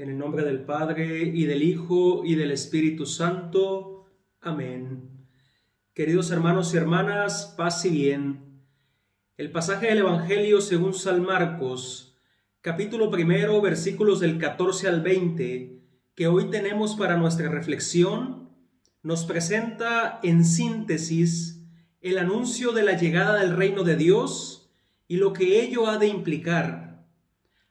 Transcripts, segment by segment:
En el nombre del Padre, y del Hijo, y del Espíritu Santo. Amén. Queridos hermanos y hermanas, paz y bien. El pasaje del Evangelio según San Marcos, capítulo 1, versículos del 14 al 20, que hoy tenemos para nuestra reflexión, nos presenta en síntesis el anuncio de la llegada del reino de Dios y lo que ello ha de implicar,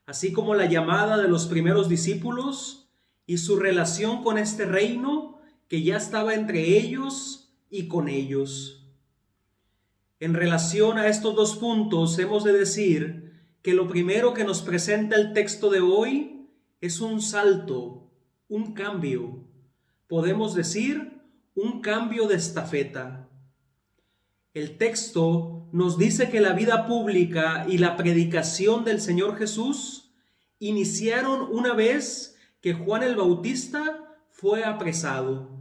así como la llamada de los primeros discípulos y su relación con este reino que ya estaba entre ellos y con ellos. En relación a estos dos puntos, hemos de decir que lo primero que nos presenta el texto de hoy es un salto, un cambio. Podemos decir, un cambio de estafeta. El texto nos dice que la vida pública y la predicación del Señor Jesús iniciaron una vez que Juan el Bautista fue apresado.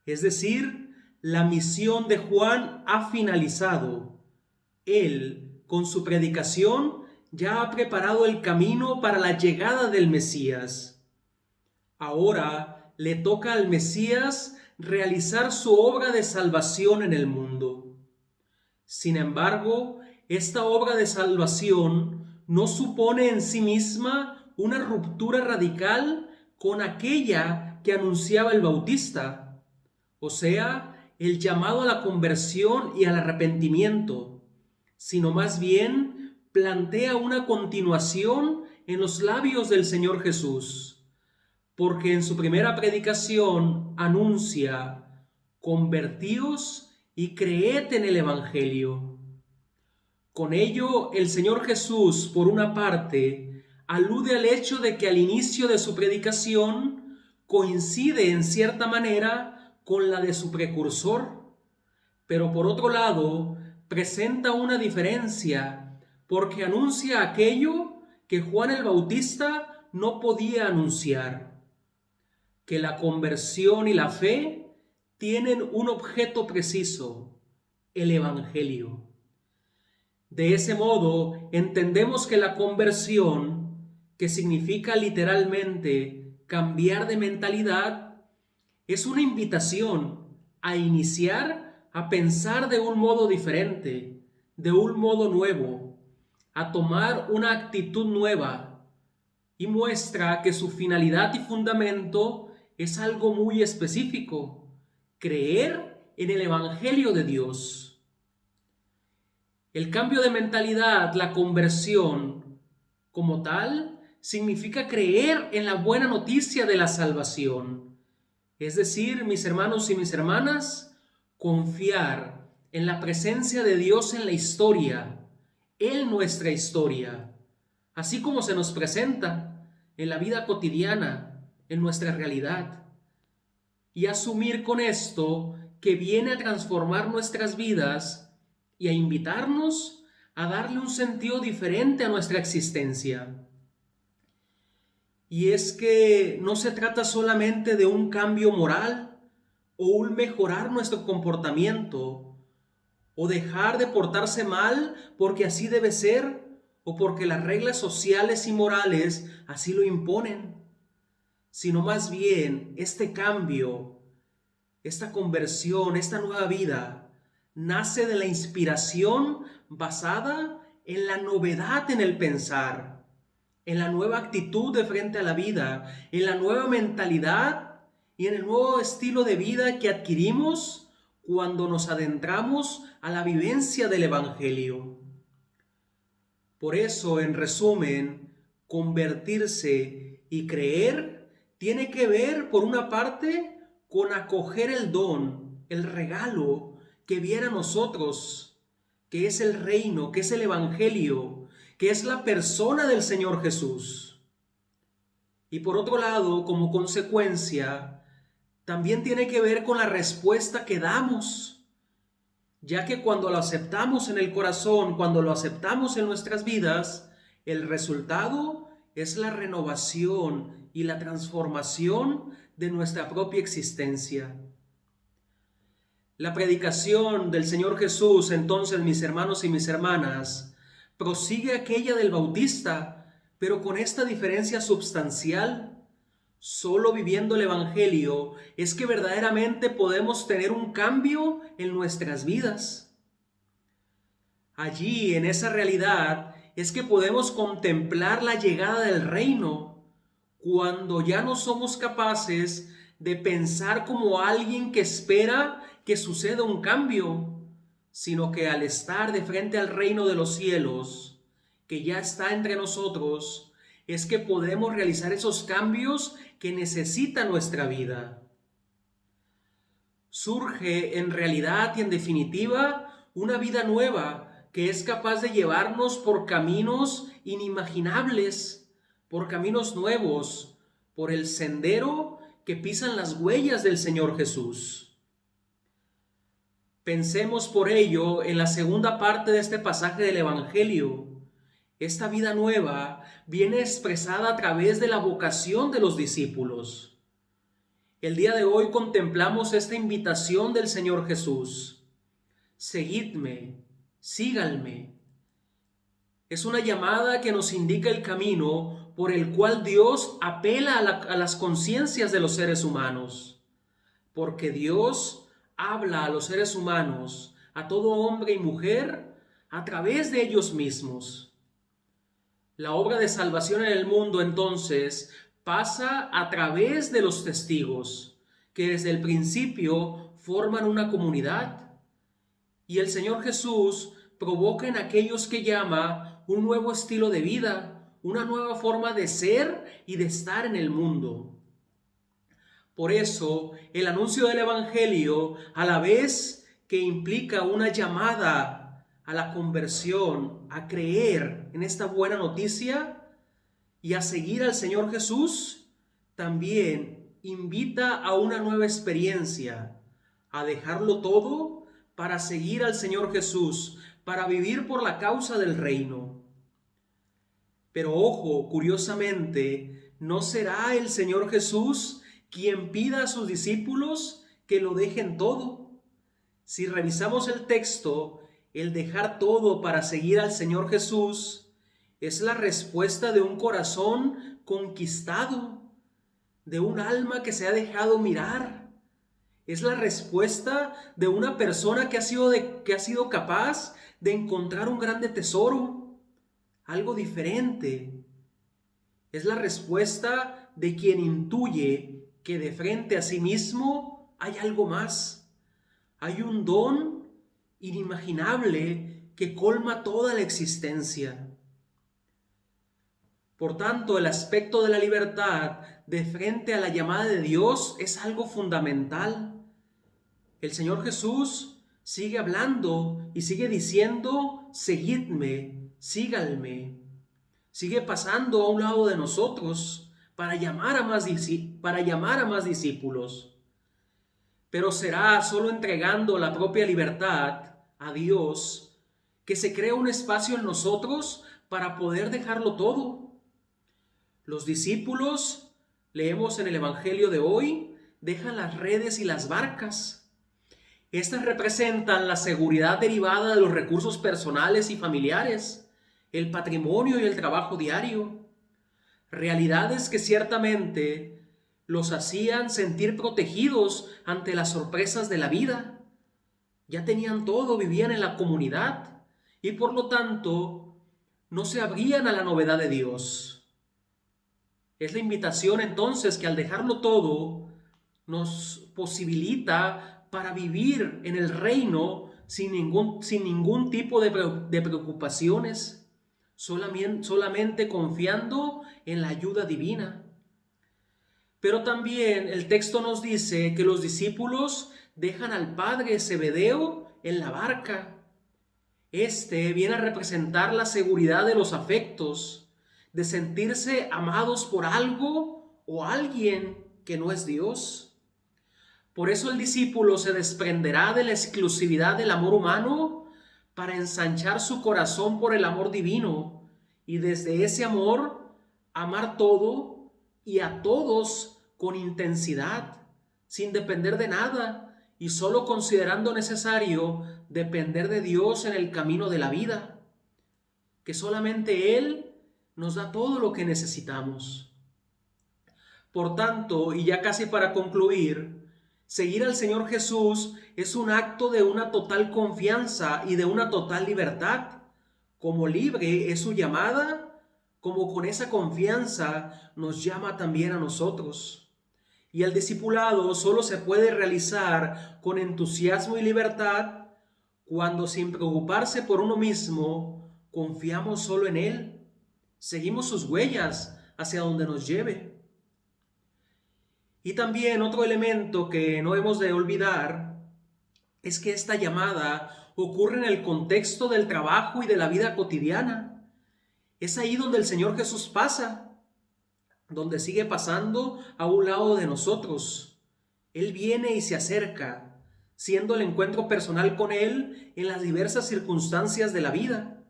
Es decir, la misión de Juan ha finalizado. Él, con su predicación, ya ha preparado el camino para la llegada del Mesías. Ahora le toca al Mesías realizar su obra de salvación en el mundo. Sin embargo, esta obra de salvación no supone en sí misma una ruptura radical con aquella que anunciaba el Bautista, o sea, el llamado a la conversión y al arrepentimiento, sino más bien plantea una continuación en los labios del Señor Jesús, porque en su primera predicación anuncia: convertíos y creed en el Evangelio. Con ello, el Señor Jesús, por una parte, alude al hecho de que al inicio de su predicación coincide en cierta manera con la de su precursor, pero por otro lado, presenta una diferencia, porque anuncia aquello que Juan el Bautista no podía anunciar: que la conversión y la fe tienen un objeto preciso, el Evangelio. De ese modo, entendemos que la conversión, que significa literalmente cambiar de mentalidad, es una invitación a iniciar a pensar de un modo diferente, de un modo nuevo, a tomar una actitud nueva, y muestra que su finalidad y fundamento es algo muy específico: creer en el Evangelio de Dios. El cambio de mentalidad, la conversión, como tal, significa creer en la buena noticia de la salvación. Es decir, mis hermanos y mis hermanas, confiar en la presencia de Dios en la historia, en nuestra historia, así como se nos presenta en la vida cotidiana, en nuestra realidad. Y asumir con esto que viene a transformar nuestras vidas y a invitarnos a darle un sentido diferente a nuestra existencia. Y es que no se trata solamente de un cambio moral o un mejorar nuestro comportamiento o dejar de portarse mal porque así debe ser o porque las reglas sociales y morales así lo imponen, sino más bien este cambio, esta conversión, esta nueva vida, nace de la inspiración basada en la novedad en el pensar, en la nueva actitud de frente a la vida, en la nueva mentalidad y en el nuevo estilo de vida que adquirimos cuando nos adentramos a la vivencia del Evangelio. Por eso, en resumen, convertirse y creer tiene que ver, por una parte, con acoger el don, el regalo que viene a nosotros, que es el reino, que es el Evangelio, que es la persona del Señor Jesús. Y por otro lado, como consecuencia, también tiene que ver con la respuesta que damos, ya que cuando lo aceptamos en el corazón, cuando lo aceptamos en nuestras vidas, el resultado es la renovación y la transformación de nuestra propia existencia. La predicación del Señor Jesús, entonces, mis hermanos y mis hermanas, prosigue aquella del Bautista, pero con esta diferencia substancial, Solo viviendo el Evangelio es que verdaderamente podemos tener un cambio en nuestras vidas. Allí, en esa realidad, es que podemos contemplar la llegada del reino, cuando ya no somos capaces de pensar como alguien que espera que suceda un cambio, sino que al estar de frente al reino de los cielos, que ya está entre nosotros, es que podemos realizar esos cambios que necesita nuestra vida. Surge en realidad y en definitiva una vida nueva que es capaz de llevarnos por caminos inimaginables, por caminos nuevos, por el sendero que pisan las huellas del Señor Jesús. Pensemos por ello en la segunda parte de este pasaje del Evangelio. Esta vida nueva viene expresada a través de la vocación de los discípulos. El día de hoy contemplamos esta invitación del Señor Jesús. Seguidme, síganme. Es una llamada que nos indica el camino por el cual Dios apela a las conciencias de los seres humanos. Porque Dios habla a los seres humanos, a todo hombre y mujer, a través de ellos mismos. La obra de salvación en el mundo, entonces, pasa a través de los testigos, que desde el principio forman una comunidad. Y el Señor Jesús provoca en aquellos que llama un nuevo estilo de vida, una nueva forma de ser y de estar en el mundo. Por eso, el anuncio del Evangelio, a la vez que implica una llamada a la conversión, a creer en esta buena noticia y a seguir al Señor Jesús, también invita a una nueva experiencia, a dejarlo todo para seguir al Señor Jesús, para vivir por la causa del reino. Pero ojo, curiosamente, no será el Señor Jesús quien pida a sus discípulos que lo dejen todo. Si revisamos el texto, el dejar todo para seguir al Señor Jesús es la respuesta de un corazón conquistado, de un alma que se ha dejado mirar. Es la respuesta de una persona que ha sido capaz de encontrar un grande tesoro, algo diferente. Es la respuesta de quien intuye que de frente a sí mismo hay algo más. Hay un don inimaginable que colma toda la existencia. Por tanto, el aspecto de la libertad de frente a la llamada de Dios es algo fundamental. El Señor Jesús sigue hablando y sigue diciendo, seguidme, síganme. Sigue pasando a un lado de nosotros para llamar a más discípulos. Pero será solo entregando la propia libertad a Dios que se crea un espacio en nosotros para poder dejarlo todo. Los discípulos, leemos en el Evangelio de hoy, dejan las redes y las barcas. Estas representan la seguridad derivada de los recursos personales y familiares, el patrimonio y el trabajo diario. Realidades que ciertamente los hacían sentir protegidos ante las sorpresas de la vida. Ya tenían todo, vivían en la comunidad y por lo tanto no se abrían a la novedad de Dios. Es la invitación entonces que al dejarlo todo nos posibilita para vivir en el reino sin ningún tipo de preocupaciones, solamente confiando en la ayuda divina. Pero también el texto nos dice que los discípulos dejan al padre Zebedeo en la barca. Este viene a representar la seguridad de los afectos, de sentirse amados por algo o alguien que no es Dios. Por eso el discípulo se desprenderá de la exclusividad del amor humano para ensanchar su corazón por el amor divino y desde ese amor amar todo y a todos con intensidad, sin depender de nada y solo considerando necesario depender de Dios en el camino de la vida, que solamente Él nos da todo lo que necesitamos. Por tanto, y ya casi para concluir, seguir al Señor Jesús es un acto de una total confianza y de una total libertad. Como libre es su llamada, como con esa confianza nos llama también a nosotros. Y el discipulado solo se puede realizar con entusiasmo y libertad cuando, sin preocuparse por uno mismo, confiamos solo en Él. Seguimos sus huellas hacia donde nos lleve. Y también otro elemento que no hemos de olvidar es que esta llamada ocurre en el contexto del trabajo y de la vida cotidiana. Es ahí donde el Señor Jesús pasa, donde sigue pasando a un lado de nosotros. Él viene y se acerca, siendo el encuentro personal con Él en las diversas circunstancias de la vida.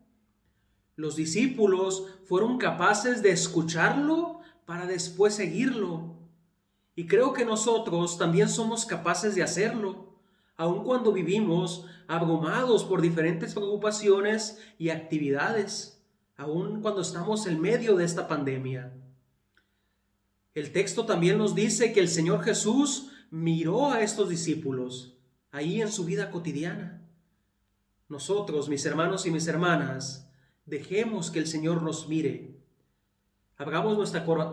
Los discípulos fueron capaces de escucharlo para después seguirlo. Y creo que nosotros también somos capaces de hacerlo, aun cuando vivimos abrumados por diferentes preocupaciones y actividades, aun cuando estamos en medio de esta pandemia. El texto también nos dice que el Señor Jesús miró a estos discípulos ahí en su vida cotidiana. Nosotros, mis hermanos y mis hermanas, dejemos que el Señor nos mire. Abramos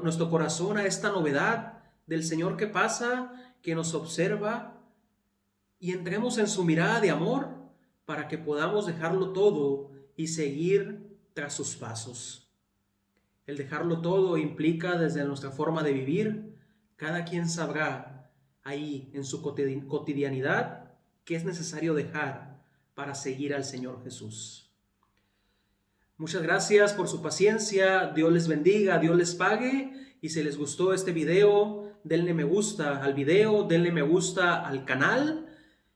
nuestro corazón a esta novedad del Señor que pasa, que nos observa, y entremos en su mirada de amor para que podamos dejarlo todo y seguir tras sus pasos. El dejarlo todo implica desde nuestra forma de vivir. Cada quien sabrá ahí en su cotidianidad qué es necesario dejar para seguir al Señor Jesús. Muchas gracias por su paciencia. Dios les bendiga, Dios les pague. Y si les gustó este video, denle me gusta al video, denle me gusta al canal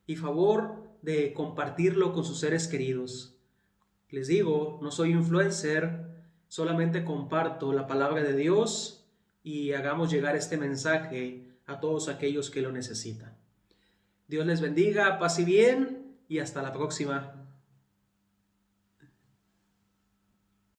y favor de compartirlo con sus seres queridos. Les digo, no soy influencer, solamente comparto la palabra de Dios y hagamos llegar este mensaje a todos aquellos que lo necesitan. Dios les bendiga, paz y bien y hasta la próxima.